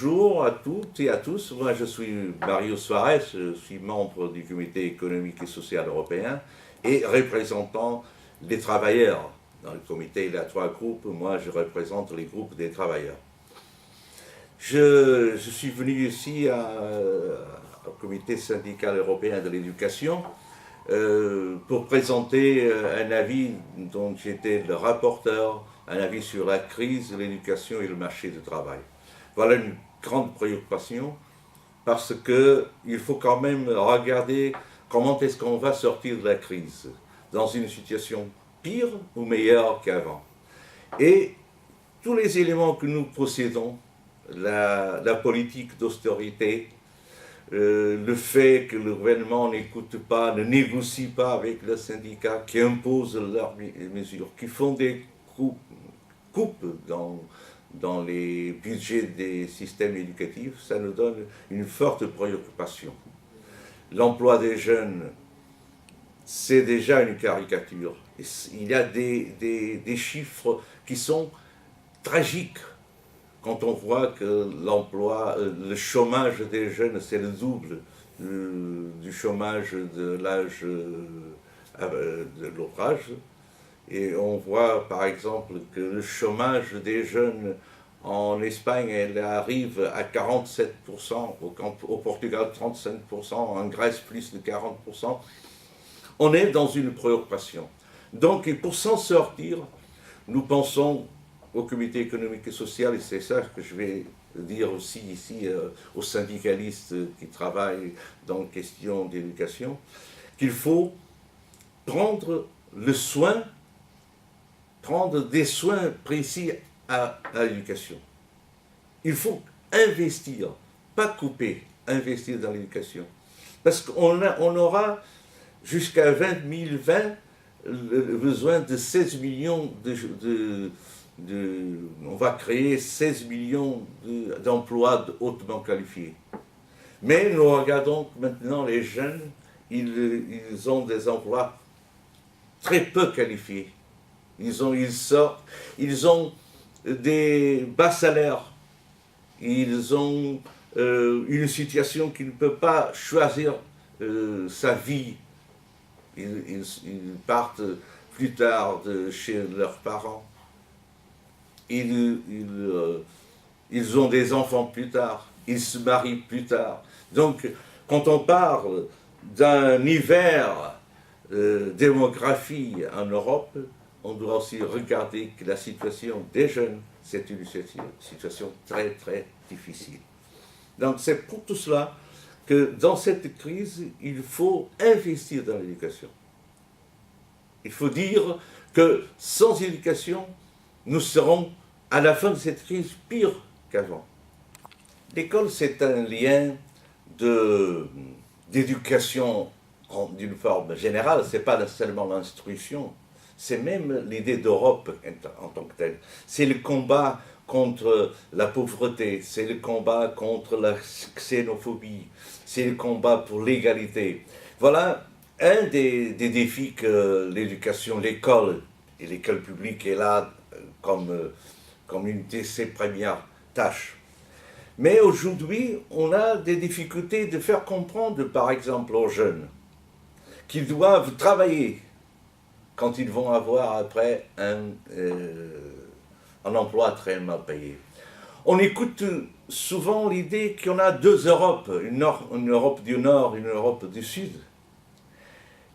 bonjour à toutes et à tous. Moi, je suis Mario Suarez, je suis membre du Comité économique et social européen et représentant les travailleurs. Dans le comité, il y a 3 groupes. Moi, je représente les groupes des travailleurs. Je suis venu ici au Comité syndical européen de l'éducation pour présenter un avis dont j'étais le rapporteur, un avis sur la crise de l'éducation et le marché du travail. Voilà une grande préoccupation parce qu'il faut quand même regarder comment est-ce qu'on va sortir de la crise dans une situation pire ou meilleure qu'avant. Et tous les éléments que nous possédons, la politique d'austérité, le fait que le gouvernement n'écoute pas, ne négocie pas avec le syndicat, qui impose leurs mesures, qui font des coupes dans les budgets des systèmes éducatifs, ça nous donne une forte préoccupation. L'emploi des jeunes, c'est déjà une caricature. Il y a des chiffres qui sont tragiques. Quand on voit que le chômage des jeunes, c'est le double du chômage de l'âge de l'autre âge. Et on voit par exemple que le chômage des jeunes en Espagne, elle arrive à 47%, au Portugal 35%, en Grèce plus de 40%. On est dans une préoccupation. Donc pour s'en sortir, nous pensons au Comité économique et social, et c'est ça que je vais dire aussi ici aux syndicalistes qui travaillent dans les questions d'éducation, qu'il faut prendre des soins précis à l'éducation. Il faut investir, pas couper, investir dans l'éducation. Parce qu'on aura jusqu'à 2020 besoin de 16 millions on va créer 16 millions d'emplois hautement qualifiés. Mais nous regardons maintenant les jeunes, ils ont des emplois très peu qualifiés. Ils sortent, ils ont des bas salaires, ils ont une situation qui ne peut pas choisir sa vie. Ils partent plus tard chez leurs parents. Ils ont des enfants plus tard, ils se marient plus tard. Donc, quand on parle d'un hiver démographie en Europe, on doit aussi regarder que la situation des jeunes, c'est une situation très, très difficile. Donc, c'est pour tout cela que dans cette crise, il faut investir dans l'éducation. Il faut dire que sans éducation, nous serons à la fin de cette crise pire qu'avant. L'école, c'est un lien d'éducation d'une forme générale, ce n'est pas seulement l'instruction, c'est même l'idée d'Europe en tant que telle. C'est le combat contre la pauvreté, c'est le combat contre la xénophobie, c'est le combat pour l'égalité. Voilà un des défis que l'éducation, l'école publique est là comme une de ses premières tâches. Mais aujourd'hui, on a des difficultés de faire comprendre, par exemple, aux jeunes qu'ils doivent travailler quand ils vont avoir après un emploi très mal payé. On écoute souvent l'idée qu'il y en a 2 Europes, une Europe du Nord, une Europe du Sud.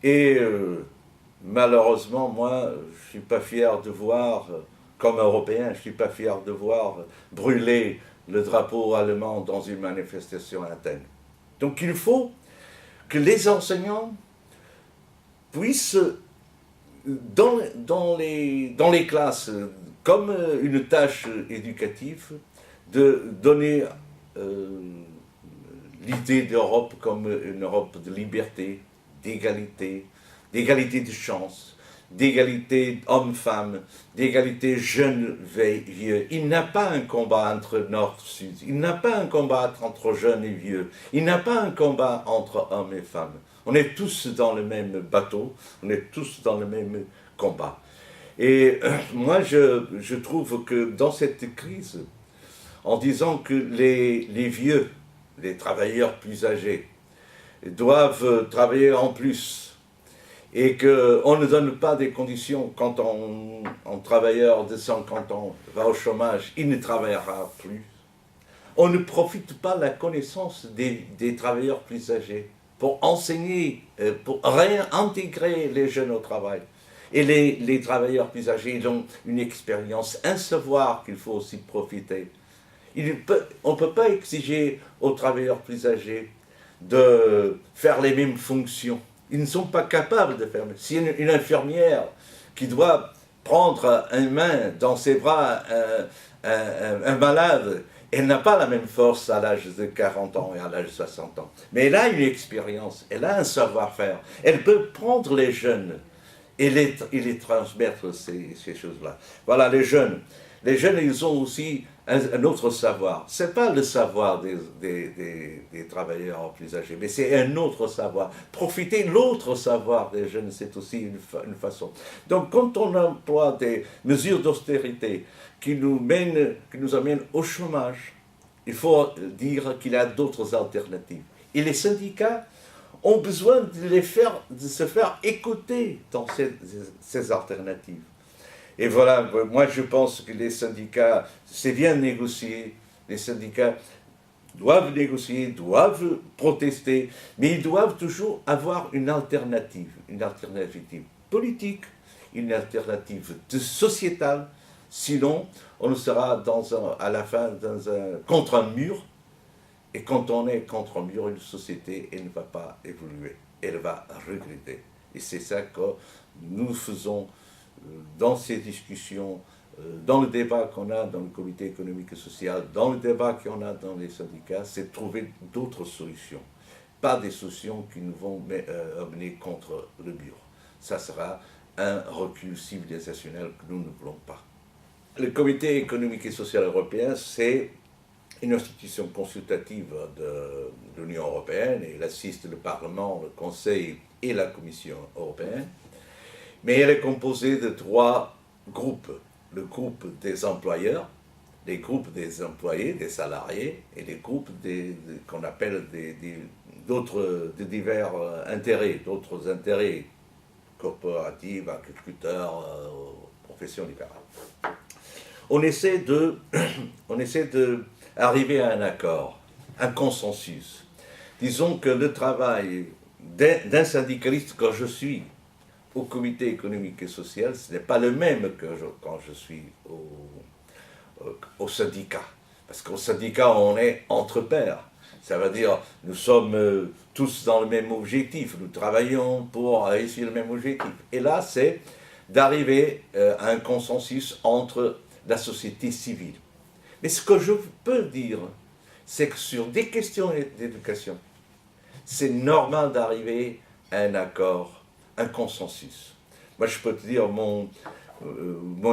Et malheureusement, moi, je ne suis pas fier de voir, comme Européen, je ne suis pas fier de voir brûler le drapeau allemand dans une manifestation à Athènes. Donc il faut que les enseignants puissent, dans les classes, comme une tâche éducative, de donner l'idée d'Europe comme une Europe de liberté, d'égalité de chance, d'égalité hommes-femmes, d'égalité jeunes-vieux. Il n'y a pas un combat entre nord-sud, il n'y a pas un combat entre jeunes et vieux, il n'y a pas un combat entre hommes et femmes. On est tous dans le même bateau, on est tous dans le même combat. Et moi, je trouve que dans cette crise, en disant que les vieux, les travailleurs plus âgés, doivent travailler en plus et qu'on ne donne pas des conditions quand un travailleur de 50 ans va au chômage, il ne travaillera plus. On ne profite pas de la connaissance des travailleurs plus âgés pour enseigner, pour réintégrer les jeunes au travail. Et les travailleurs plus âgés, ils ont une expérience, un savoir qu'il faut aussi profiter. On ne peut pas exiger aux travailleurs plus âgés de faire les mêmes fonctions. Ils ne sont pas capables de faire. Si une infirmière qui doit prendre une main dans ses bras un malade, elle n'a pas la même force à l'âge de 40 ans et à l'âge de 60 ans. Mais elle a une expérience, elle a un savoir-faire. Elle peut prendre les jeunes et les transmettre ces choses-là. Voilà, les jeunes, ils ont aussi un autre savoir. Ce n'est pas le savoir des travailleurs plus âgés, mais c'est un autre savoir. Profiter de l'autre savoir des jeunes, c'est aussi une façon. Donc, quand on emploie des mesures d'austérité qui nous amènent au chômage, il faut dire qu'il y a d'autres alternatives. Et les syndicats ont besoin de se faire écouter dans ces alternatives. Et voilà, moi je pense que les syndicats, c'est bien négocier, les syndicats doivent négocier, doivent protester, mais ils doivent toujours avoir une alternative politique, une alternative sociétale, sinon on sera à la fin contre un mur. Et quand on est contre un mur, une société, elle ne va pas évoluer, elle va regretter. Et c'est ça que nous faisons dans ces discussions, dans le débat qu'on a dans le comité économique et social, dans le débat qu'on a dans les syndicats, c'est de trouver d'autres solutions. Pas des solutions qui nous vont amener contre le mur. Ça sera un recul civilisationnel que nous ne voulons pas. Le comité économique et social européen, c'est une institution consultative de l'Union européenne, et il assiste le Parlement, le Conseil et la Commission européenne. Mais elle est composée de 3 groupes. Le groupe des employeurs, les groupes des employés, des salariés, et les groupes qu'on appelle de divers intérêts, d'autres intérêts corporatifs, agriculteurs, professions libérales. On essaie d'arriver à un accord, un consensus. Disons que le travail d'un syndicaliste quand je suis au comité économique et social, ce n'est pas le même que quand je suis au syndicat. Parce qu'au syndicat, on est entre pairs. Ça veut dire nous sommes tous dans le même objectif. Nous travaillons pour réussir le même objectif. Et là, c'est d'arriver à un consensus entre la société civile. Mais ce que je peux dire, c'est que sur des questions d'éducation, c'est normal d'arriver à un accord, un consensus. Moi, je peux te dire, mon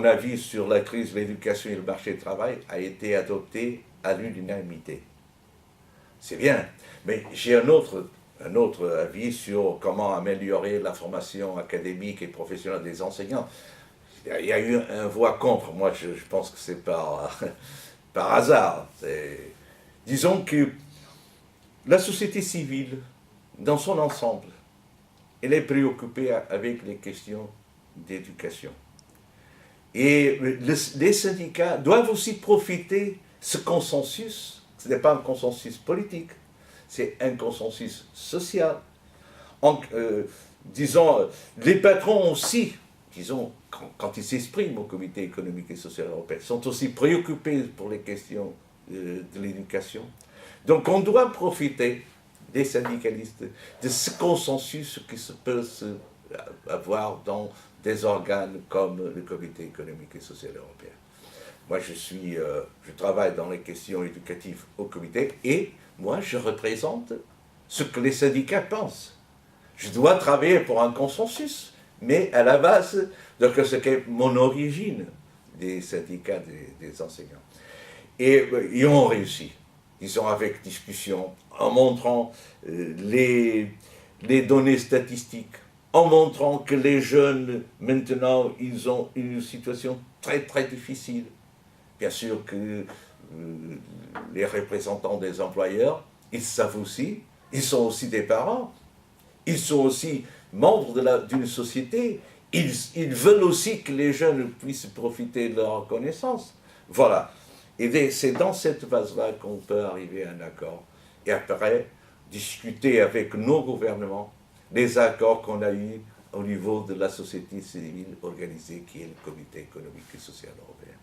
avis sur la crise de l'éducation et le marché du travail a été adopté à l'unanimité. C'est bien, mais j'ai un autre avis sur comment améliorer la formation académique et professionnelle des enseignants. Il y a eu un voix contre. Moi, je pense que c'est par hasard. Disons que la société civile, dans son ensemble, elle est préoccupée avec les questions d'éducation. Et les syndicats doivent aussi profiter de ce consensus. Ce n'est pas un consensus politique, c'est un consensus social. Disons, les patrons aussi, disons, quand ils s'expriment au comité économique et social européen, sont aussi préoccupés pour les questions de l'éducation. Donc on doit profiter des syndicalistes de ce consensus qui peut avoir dans des organes comme le comité économique et social européen. Moi, je travaille dans les questions éducatives au comité et moi, je représente ce que les syndicats pensent. Je dois travailler pour un consensus, mais à la base de ce qu'est mon origine des syndicats des enseignants. Et ils ont réussi, disons, avec discussion, en montrant les données statistiques, en montrant que les jeunes, maintenant, ils ont une situation très, très difficile. Bien sûr que les représentants des employeurs, ils savent aussi, ils sont aussi des parents, ils sont aussi membres d'une société, ils veulent aussi que les jeunes puissent profiter de leur connaissance. Voilà. Et c'est dans cette phase-là qu'on peut arriver à un accord. Et après, discuter avec nos gouvernements les accords qu'on a eus au niveau de la société civile organisée qui est le Comité économique et social européen.